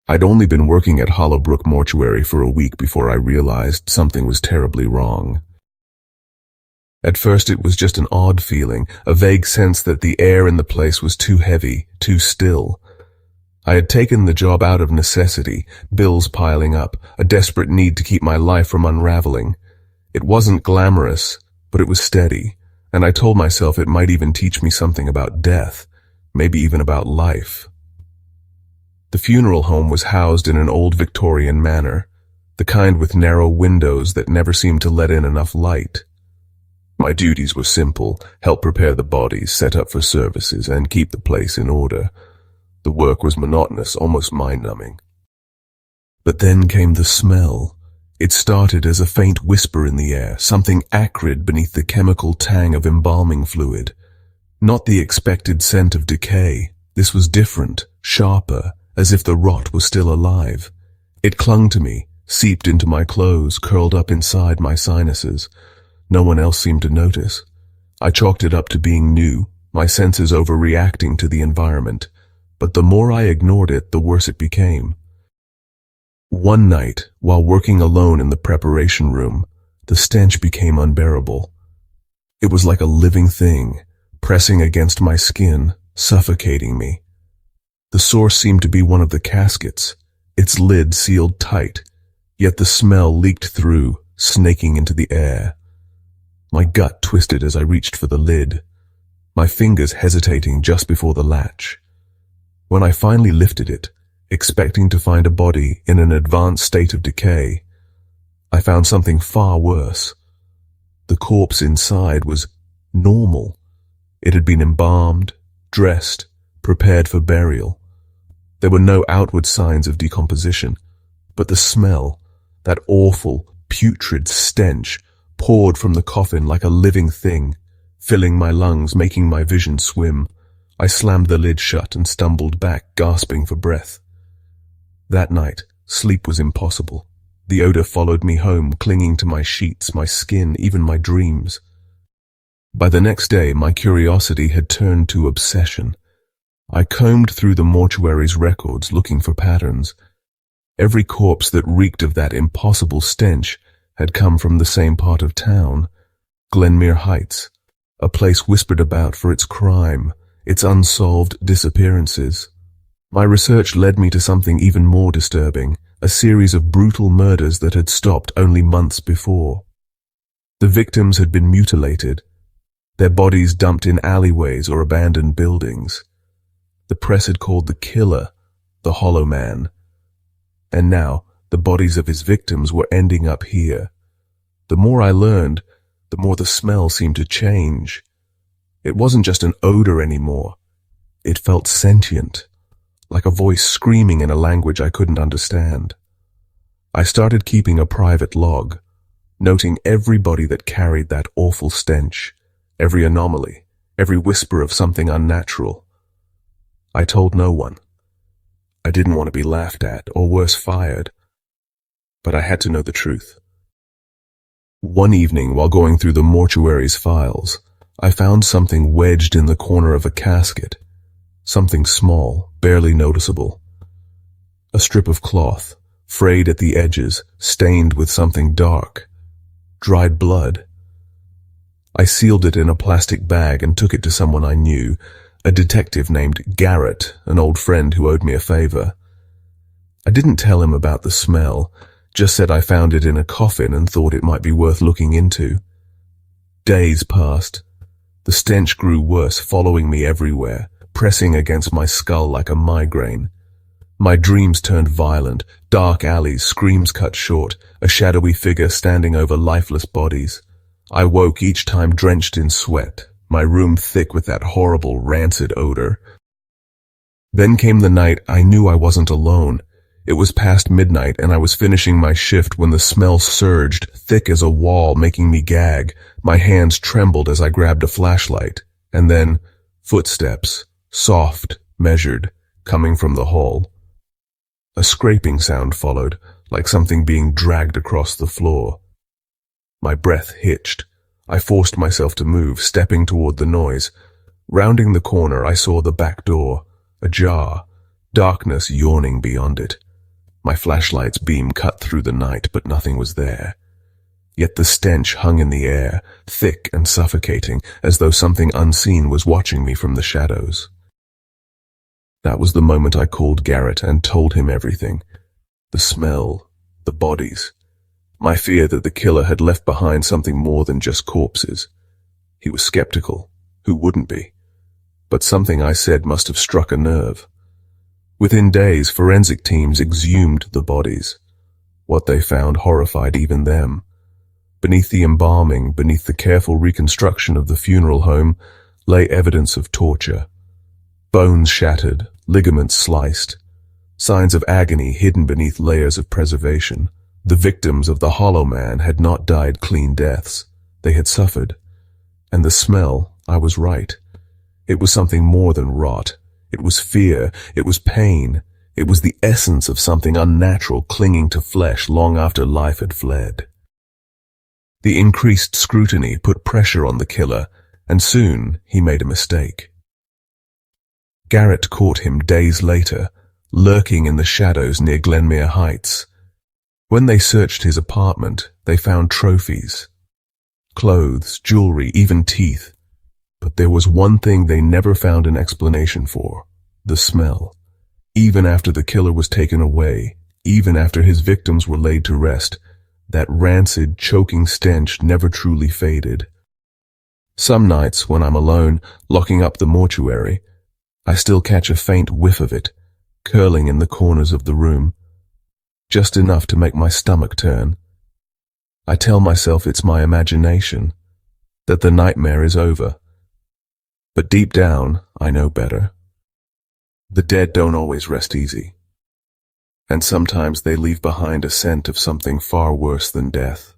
I'd only been working at Hollowbrook Mortuary for a week before I realized something was terribly wrong. At first it was just an odd feeling, a vague sense that the air in the place was too heavy, too still. I had taken the job out of necessity, bills piling up, a desperate need to keep my life from unraveling. It wasn't glamorous, but it was steady, and I told myself it might even teach me something about death, maybe even about life. The funeral home was housed in an old Victorian manor, the kind with narrow windows that never seemed to let in enough light. My duties were simple: help prepare the bodies, set up for services, and keep the place in order. The work was monotonous, almost mind-numbing. But then came the smell. It started as a faint whisper in the air, something acrid beneath the chemical tang of embalming fluid. Not the expected scent of decay. This was different, sharper, as if the rot was still alive. It clung to me, seeped into my clothes, curled up inside my sinuses. No one else seemed to notice. I chalked it up to being new, my senses overreacting to the environment. But the more I ignored it, the worse it became. One night, while working alone in the preparation room, the stench became unbearable. It was like a living thing, pressing against my skin, suffocating me. The source seemed to be one of the caskets, its lid sealed tight, yet the smell leaked through, snaking into the air. My gut twisted as I reached for the lid, my fingers hesitating just before the latch. When I finally lifted it, expecting to find a body in an advanced state of decay, I found something far worse. The corpse inside was normal. It had been embalmed, dressed, prepared for burial. There were no outward signs of decomposition, but the smell, that awful, putrid stench, poured from the coffin like a living thing, filling my lungs, making my vision swim. I slammed the lid shut and stumbled back, gasping for breath. That night, sleep was impossible. The odor followed me home, clinging to my sheets, my skin, even my dreams. By the next day, my curiosity had turned to obsession. I combed through the mortuary's records, looking for patterns. Every corpse that reeked of that impossible stench had come from the same part of town, Glenmere Heights, a place whispered about for its crime, its unsolved disappearances. My research led me to something even more disturbing, a series of brutal murders that had stopped only months before. The victims had been mutilated, their bodies dumped in alleyways or abandoned buildings. The press had called the killer the Hollow Man, and now the bodies of his victims were ending up here. The more I learned, the more the smell seemed to change. It wasn't just an odor anymore. It felt sentient, like a voice screaming in a language I couldn't understand. I started keeping a private log, noting every body that carried that awful stench, every anomaly, every whisper of something unnatural. I told no one. I didn't want to be laughed at, or worse, fired. But I had to know the truth. One evening, while going through the mortuary's files, I found something wedged in the corner of a casket. Something small, barely noticeable. A strip of cloth, frayed at the edges, stained with something dark. Dried blood. I sealed it in a plastic bag and took it to someone I knew, a detective named Garrett, an old friend who owed me a favor. I didn't tell him about the smell, just said I found it in a coffin and thought it might be worth looking into. Days passed. The stench grew worse, following me everywhere, pressing against my skull like a migraine. My dreams turned violent, dark alleys, screams cut short, a shadowy figure standing over lifeless bodies. I woke each time drenched in sweat, my room thick with that horrible, rancid odor. Then came the night I knew I wasn't alone. It was past midnight and I was finishing my shift when the smell surged, thick as a wall, making me gag. My hands trembled as I grabbed a flashlight. And then, footsteps, soft, measured, coming from the hall. A scraping sound followed, like something being dragged across the floor. My breath hitched. I forced myself to move, stepping toward the noise. Rounding the corner, I saw the back door, ajar, darkness yawning beyond it. My flashlight's beam cut through the night, but nothing was there. Yet the stench hung in the air, thick and suffocating, as though something unseen was watching me from the shadows. That was the moment I called Garrett and told him everything. The smell, the bodies, my fear that the killer had left behind something more than just corpses. He was skeptical. Who wouldn't be? But something I said must have struck a nerve. Within days, forensic teams exhumed the bodies. What they found horrified even them. Beneath the embalming, beneath the careful reconstruction of the funeral home, lay evidence of torture. Bones shattered, ligaments sliced, signs of agony hidden beneath layers of preservation. The victims of the Hollow Man had not died clean deaths. They had suffered. And the smell, I was right. It was something more than rot. It was fear. It was pain. It was the essence of something unnatural clinging to flesh long after life had fled. The increased scrutiny put pressure on the killer, and soon he made a mistake. Garrett caught him days later, lurking in the shadows near Glenmere Heights. When they searched his apartment, they found trophies. Clothes, jewelry, even teeth. But there was one thing they never found an explanation for: the smell. Even after the killer was taken away, even after his victims were laid to rest, that rancid, choking stench never truly faded. Some nights, when I'm alone, locking up the mortuary, I still catch a faint whiff of it, curling in the corners of the room, just enough to make my stomach turn. I tell myself it's my imagination, that the nightmare is over. But deep down, I know better. The dead don't always rest easy. And sometimes they leave behind a scent of something far worse than death.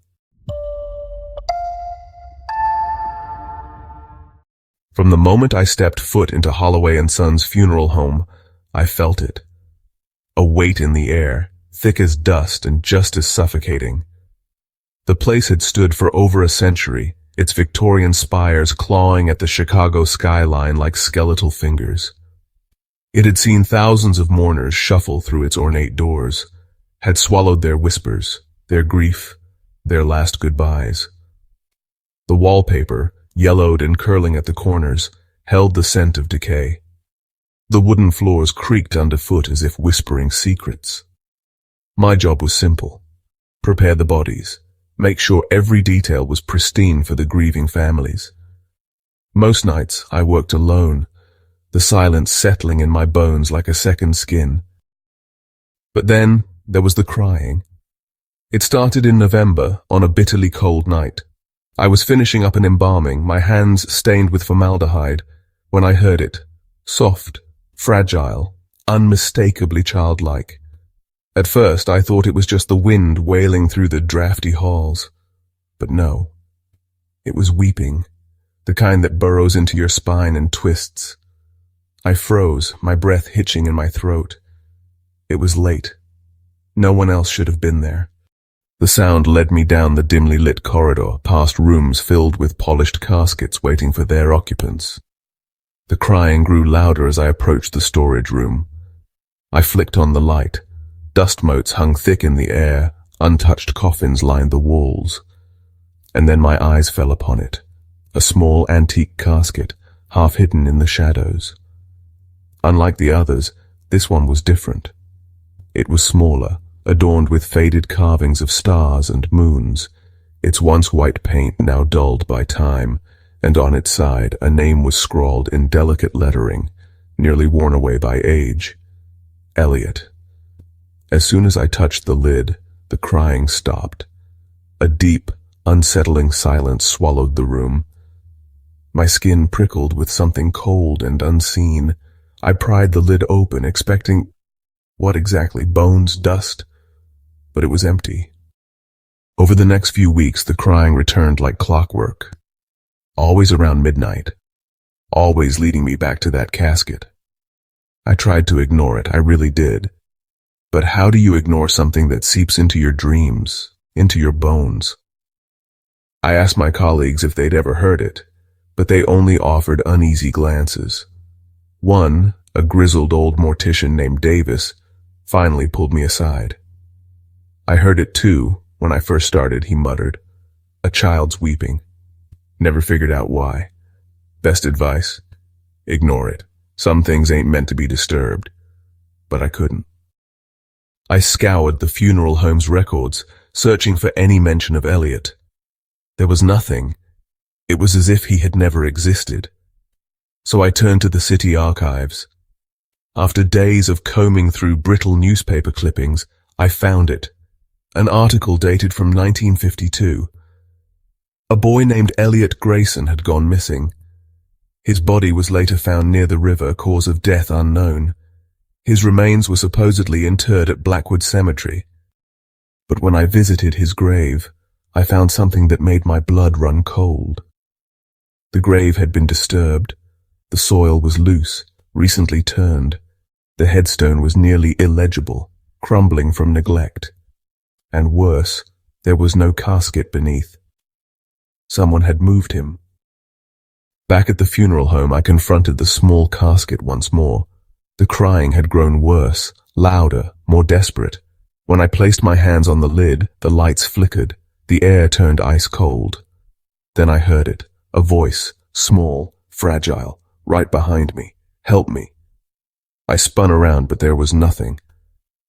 From the moment I stepped foot into Holloway & Sons' funeral home, I felt it. A weight in the air, thick as dust and just as suffocating. The place had stood for over a century, its Victorian spires clawing at the Chicago skyline like skeletal fingers. It had seen thousands of mourners shuffle through its ornate doors, had swallowed their whispers, their grief, their last goodbyes. The wallpaper, yellowed and curling at the corners, held the scent of decay. The wooden floors creaked underfoot as if whispering secrets. My job was simple: prepare the bodies, make sure every detail was pristine for the grieving families. Most nights I worked alone, the silence settling in my bones like a second skin. But then there was the crying. It started in November, on a bitterly cold night. I was finishing up an embalming, my hands stained with formaldehyde, when I heard it, soft, fragile, unmistakably childlike. At first I thought it was just the wind wailing through the drafty halls. But no, it was weeping, the kind that burrows into your spine and twists. I froze, my breath hitching in my throat. It was late. No one else should have been there. The sound led me down the dimly lit corridor, past rooms filled with polished caskets waiting for their occupants. The crying grew louder as I approached the storage room. I flicked on the light. Dust motes hung thick in the air, untouched coffins lined the walls. And then my eyes fell upon it, a small antique casket, half hidden in the shadows. Unlike the others, this one was different. It was smaller, adorned with faded carvings of stars and moons, its once white paint now dulled by time, and on its side a name was scrawled in delicate lettering, nearly worn away by age: Elliot. As soon as I touched the lid, the crying stopped. A deep, unsettling silence swallowed the room. My skin prickled with something cold and unseen. I pried the lid open, expecting, what exactly, bones, dust? But it was empty. Over the next few weeks, the crying returned like clockwork. Always around midnight. Always leading me back to that casket. I tried to ignore it, I really did. But how do you ignore something that seeps into your dreams, into your bones? I asked my colleagues if they'd ever heard it, but they only offered uneasy glances. One, a grizzled old mortician named Davis, finally pulled me aside. I heard it too, when I first started, he muttered. A child's weeping. Never figured out why. Best advice? Ignore it. Some things ain't meant to be disturbed. But I couldn't. I scoured the funeral home's records, searching for any mention of Elliot. There was nothing. It was as if he had never existed. So I turned to the city archives. After days of combing through brittle newspaper clippings, I found it. An article dated from 1952. A boy named Elliot Grayson had gone missing. His body was later found near the river, cause of death unknown. His remains were supposedly interred at Blackwood Cemetery. But when I visited his grave, I found something that made my blood run cold. The grave had been disturbed. The soil was loose, recently turned. The headstone was nearly illegible, crumbling from neglect. And worse, there was no casket beneath. Someone had moved him. Back at the funeral home, I confronted the small casket once more. The crying had grown worse, louder, more desperate. When I placed my hands on the lid, the lights flickered. The air turned ice cold. Then I heard it, a voice, small, fragile, right behind me. Help me. I spun around, but there was nothing.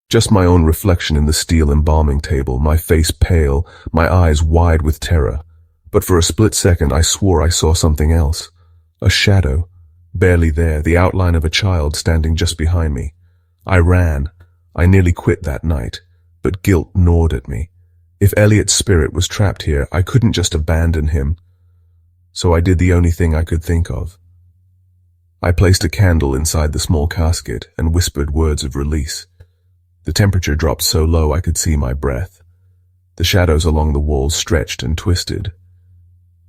Just my own reflection in the steel embalming table, my face pale, my eyes wide with terror. But for a split second I swore I saw something else. A shadow, barely there, the outline of a child standing just behind me. I ran. I nearly quit that night, but guilt gnawed at me. If Elliot's spirit was trapped here, I couldn't just abandon him. So I did the only thing I could think of. I placed a candle inside the small casket and whispered words of release. The temperature dropped so low I could see my breath. The shadows along the walls stretched and twisted.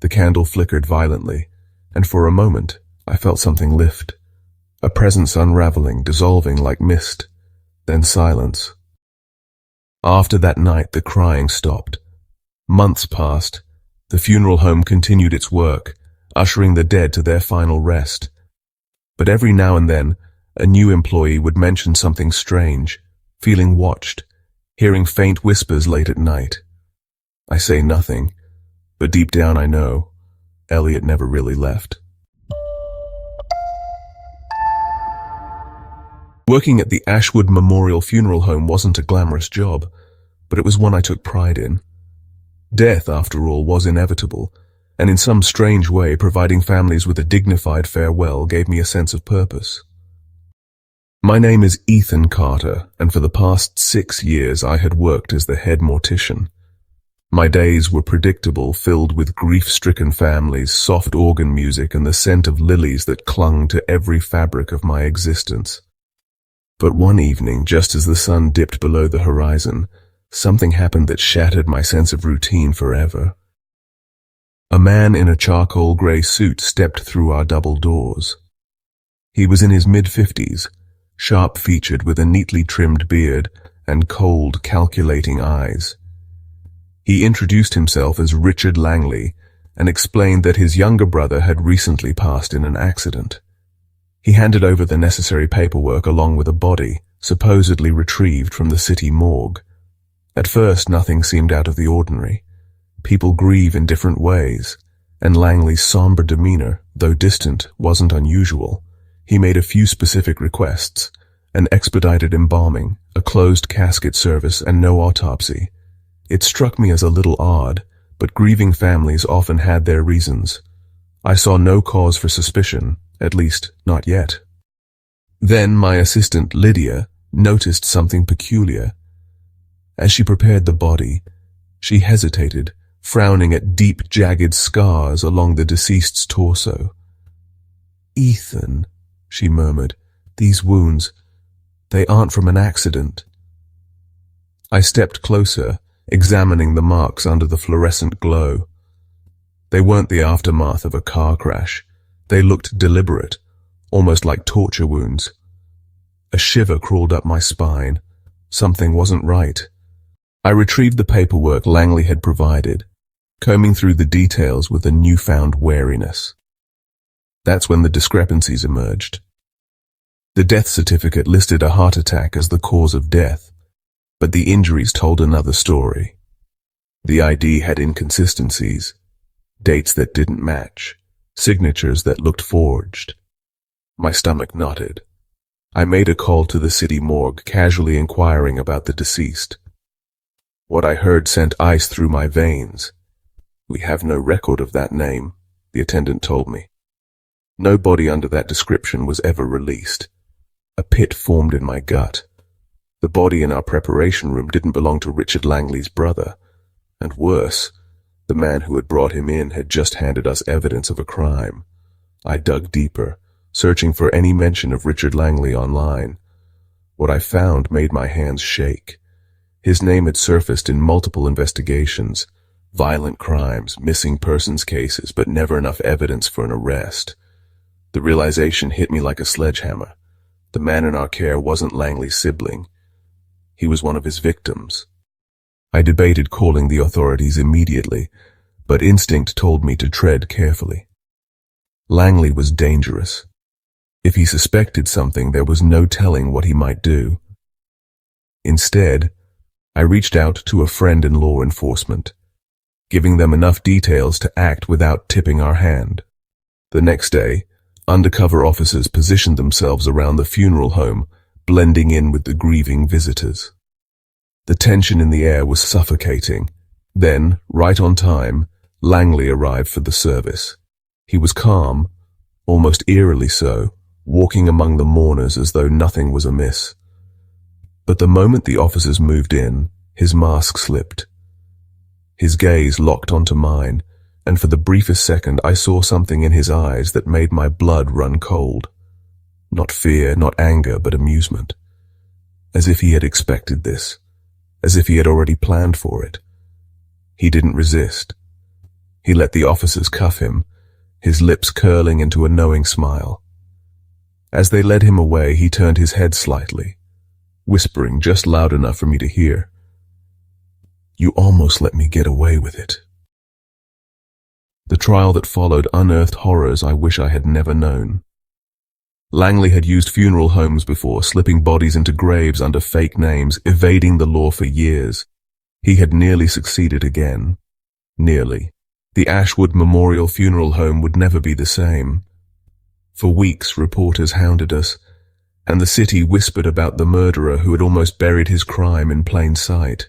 The candle flickered violently, and for a moment I felt something lift. A presence unraveling, dissolving like mist. Then silence. After that night, the crying stopped. Months passed. The funeral home continued its work, ushering the dead to their final rest. But every now and then, a new employee would mention something strange, feeling watched, hearing faint whispers late at night. I say nothing, but deep down I know Elliot never really left. Working at the Ashwood Memorial Funeral Home wasn't a glamorous job, but it was one I took pride in. Death, after all, was inevitable, and in some strange way, providing families with a dignified farewell gave me a sense of purpose. My name is Ethan Carter, and for the past 6 years I had worked as the head mortician. My days were predictable, filled with grief-stricken families, soft organ music, and the scent of lilies that clung to every fabric of my existence. But one evening, just as the sun dipped below the horizon, something happened that shattered my sense of routine forever. A man in a charcoal gray suit stepped through our double doors. He was in his mid-50s, sharp-featured with a neatly trimmed beard and cold, calculating eyes. He introduced himself as Richard Langley and explained that his younger brother had recently passed in an accident. He handed over the necessary paperwork along with a body, supposedly retrieved from the city morgue. At first, nothing seemed out of the ordinary. People grieve in different ways, and Langley's somber demeanor, though distant, wasn't unusual. He made a few specific requests: an expedited embalming, a closed casket service, and no autopsy. It struck me as a little odd, but grieving families often had their reasons. I saw no cause for suspicion, at least not yet. Then my assistant, Lydia, noticed something peculiar. As she prepared the body, she hesitated, frowning at deep, jagged scars along the deceased's torso. "Ethan," she murmured, "these wounds, they aren't from an accident." I stepped closer, examining the marks under the fluorescent glow. They weren't the aftermath of a car crash. They looked deliberate, almost like torture wounds. A shiver crawled up my spine. Something wasn't right. I retrieved the paperwork Langley had provided, combing through the details with a newfound wariness. That's when the discrepancies emerged. The death certificate listed a heart attack as the cause of death, but the injuries told another story. The ID had inconsistencies, dates that didn't match, signatures that looked forged. My stomach knotted. I made a call to the city morgue, casually inquiring about the deceased. What I heard sent ice through my veins. "We have no record of that name," the attendant told me. No body under that description was ever released. A pit formed in my gut. The body in our preparation room didn't belong to Richard Langley's brother. And worse, the man who had brought him in had just handed us evidence of a crime. I dug deeper, searching for any mention of Richard Langley online. What I found made my hands shake. His name had surfaced in multiple investigations, violent crimes, missing persons cases, but never enough evidence for an arrest. The realization hit me like a sledgehammer. The man in our care wasn't Langley's sibling. He was one of his victims. I debated calling the authorities immediately, but instinct told me to tread carefully. Langley was dangerous. If he suspected something, there was no telling what he might do. Instead, I reached out to a friend in law enforcement, giving them enough details to act without tipping our hand. The next day, undercover officers positioned themselves around the funeral home, blending in with the grieving visitors. The tension in the air was suffocating. Then, right on time, Langley arrived for the service. He was calm, almost eerily so, walking among the mourners as though nothing was amiss. But the moment the officers moved in, his mask slipped. His gaze locked onto mine, and for the briefest second I saw something in his eyes that made my blood run cold. Not fear, not anger, but amusement. As if he had expected this. As if he had already planned for it. He didn't resist. He let the officers cuff him, his lips curling into a knowing smile. As they led him away, he turned his head slightly, whispering just loud enough for me to hear. "You almost let me get away with it." The trial that followed unearthed horrors I wish I had never known. Langley had used funeral homes before, slipping bodies into graves under fake names, evading the law for years. He had nearly succeeded again. Nearly. The Ashwood Memorial Funeral Home would never be the same. For weeks, reporters hounded us, and the city whispered about the murderer who had almost buried his crime in plain sight.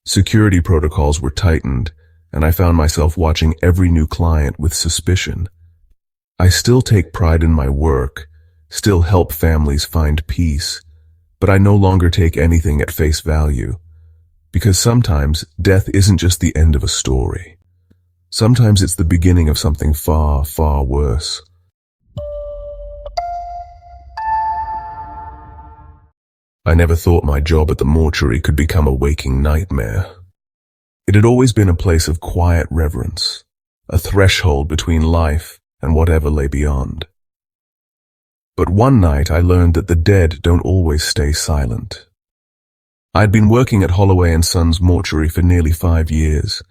Security protocols were tightened, and I found myself watching every new client with suspicion. I still take pride in my work, still help families find peace, but I no longer take anything at face value. Because sometimes death isn't just the end of a story. Sometimes it's the beginning of something far, far worse. I never thought my job at the mortuary could become a waking nightmare. It had always been a place of quiet reverence, a threshold between life and whatever lay beyond. But one night I learned that the dead don't always stay silent. I'd been working at Holloway & Sons mortuary for nearly 5 years.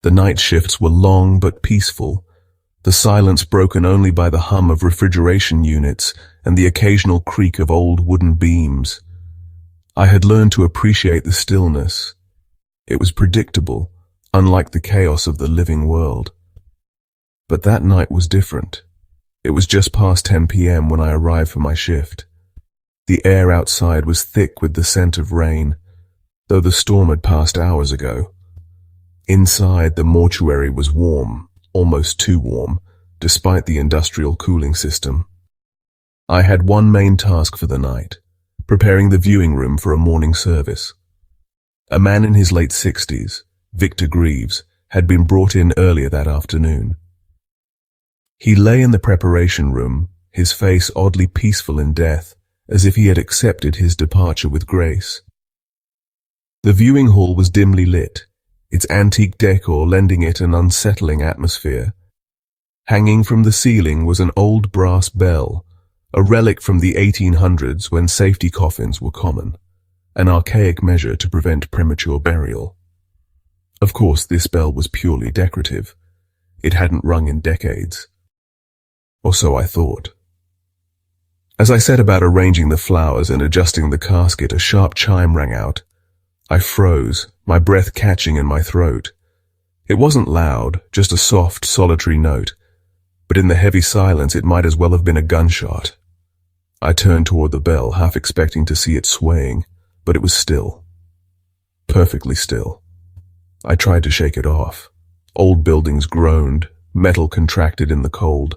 The night shifts were long but peaceful, the silence broken only by the hum of refrigeration units and the occasional creak of old wooden beams. I had learned to appreciate the stillness. It was predictable, unlike the chaos of the living world. But that night was different. It was just past 10 p.m. when I arrived for my shift. The air outside was thick with the scent of rain, though the storm had passed hours ago. Inside, the mortuary was warm, almost too warm, despite the industrial cooling system. I had one main task for the night, preparing the viewing room for a morning service. A man in his late 60s, Victor Greaves, had been brought in earlier that afternoon. He lay in the preparation room, his face oddly peaceful in death, as if he had accepted his departure with grace. The viewing hall was dimly lit, its antique decor lending it an unsettling atmosphere. Hanging from the ceiling was an old brass bell, a relic from the 1800s when safety coffins were common, an archaic measure to prevent premature burial. Of course, this bell was purely decorative. It hadn't rung in decades. Or so I thought. As I set about arranging the flowers and adjusting the casket, a sharp chime rang out. I froze, my breath catching in my throat. It wasn't loud, just a soft, solitary note, but in the heavy silence it might as well have been a gunshot. I turned toward the bell, half expecting to see it swaying, but it was still. Perfectly still. I tried to shake it off. Old buildings groaned, metal contracted in the cold.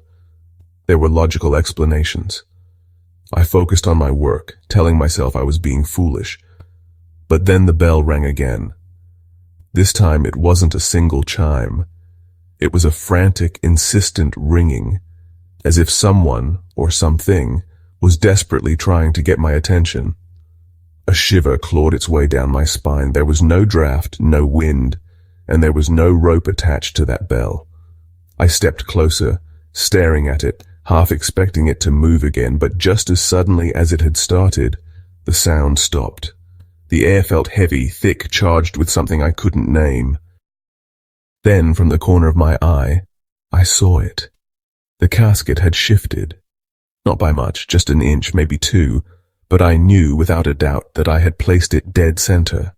There were logical explanations. I focused on my work, telling myself I was being foolish. But then the bell rang again. This time it wasn't a single chime. It was a frantic, insistent ringing, as if someone, or something, was desperately trying to get my attention. A shiver clawed its way down my spine. There was no draft, no wind, and there was no rope attached to that bell. I stepped closer, staring at it, half expecting it to move again, but just as suddenly as it had started, the sound stopped. The air felt heavy, thick, charged with something I couldn't name. Then, from the corner of my eye, I saw it. The casket had shifted. Not by much, just an inch, maybe two, but I knew without a doubt that I had placed it dead center.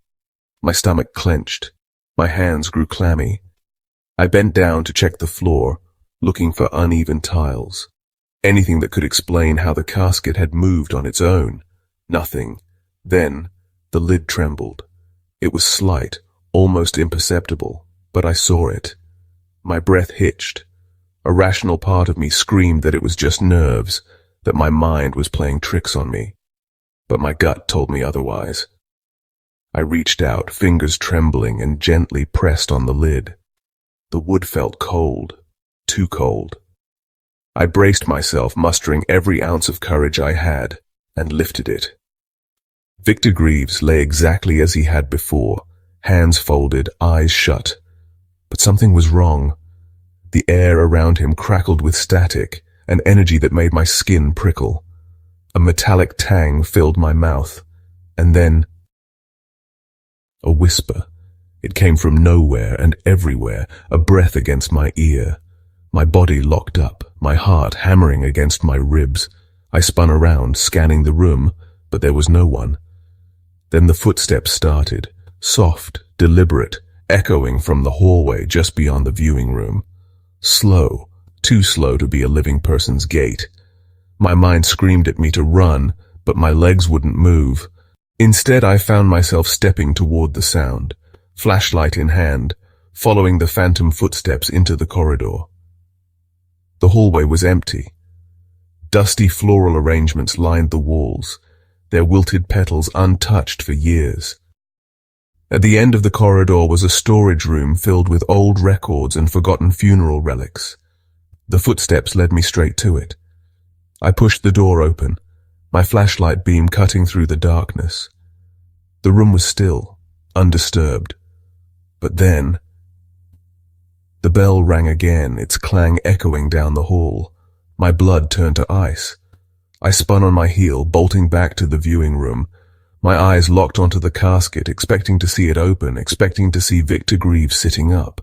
My stomach clenched. My hands grew clammy. I bent down to check the floor, looking for uneven tiles. Anything that could explain how the casket had moved on its own. Nothing. Then, the lid trembled. It was slight, almost imperceptible, but I saw it. My breath hitched. A rational part of me screamed that it was just nerves, that my mind was playing tricks on me. But my gut told me otherwise. I reached out, fingers trembling, and gently pressed on the lid. The wood felt cold, too cold. I braced myself, mustering every ounce of courage I had, and lifted it. Victor Greaves lay exactly as he had before, hands folded, eyes shut. But something was wrong. The air around him crackled with static, an energy that made my skin prickle. A metallic tang filled my mouth, and then a whisper. It came from nowhere and everywhere, a breath against my ear. My body locked up, my heart hammering against my ribs. I spun around, scanning the room, but there was no one. Then the footsteps started, soft, deliberate, echoing from the hallway just beyond the viewing room. Slow, too slow to be a living person's gait. My mind screamed at me to run, but my legs wouldn't move. Instead, I found myself stepping toward the sound, flashlight in hand, following the phantom footsteps into the corridor. The hallway was empty. Dusty floral arrangements lined the walls, their wilted petals untouched for years. At the end of the corridor was a storage room filled with old records and forgotten funeral relics. The footsteps led me straight to it. I pushed the door open, my flashlight beam cutting through the darkness. The room was still, undisturbed. But then, the bell rang again, its clang echoing down the hall. My blood turned to ice. I spun on my heel, bolting back to the viewing room. My eyes locked onto the casket, expecting to see it open, expecting to see Victor Greaves sitting up.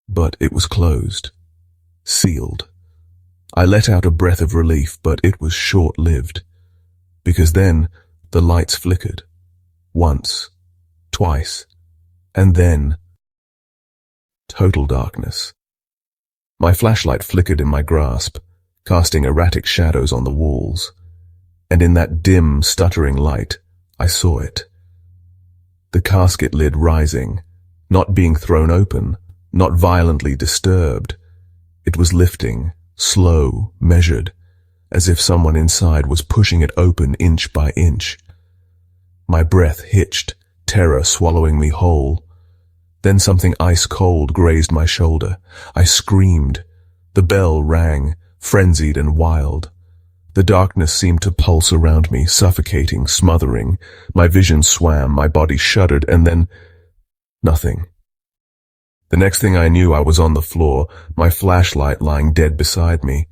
But it was closed. Sealed. I let out a breath of relief, but it was short-lived. Because then, the lights flickered. Once. Twice. And then, total darkness. My flashlight flickered in my grasp, casting erratic shadows on the walls. And in that dim, stuttering light, I saw it. The casket lid rising, not being thrown open, not violently disturbed. It was lifting, slow, measured, as if someone inside was pushing it open inch by inch. My breath hitched, terror swallowing me whole. Then something ice-cold grazed my shoulder. I screamed. The bell rang, frenzied and wild. The darkness seemed to pulse around me, suffocating, smothering. My vision swam, my body shuddered, and then nothing. The next thing I knew, I was on the floor, my flashlight lying dead beside me.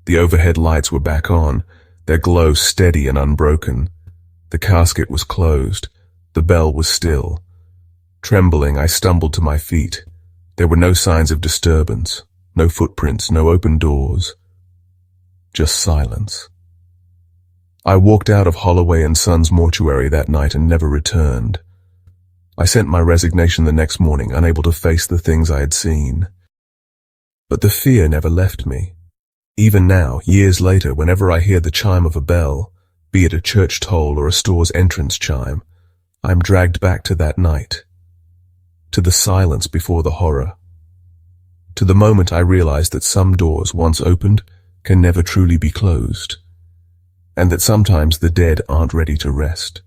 The overhead lights were back on, their glow steady and unbroken. The casket was closed. The bell was still. Trembling, I stumbled to my feet. There were no signs of disturbance, no footprints, no open doors. Just silence. I walked out of Holloway and Sons mortuary that night and never returned. I sent my resignation the next morning, unable to face the things I had seen. But the fear never left me. Even now, years later, whenever I hear the chime of a bell, be it a church toll or a store's entrance chime, I am dragged back to that night, to the silence before the horror, to the moment I realized that some doors, once opened, can never truly be closed, and that sometimes the dead aren't ready to rest.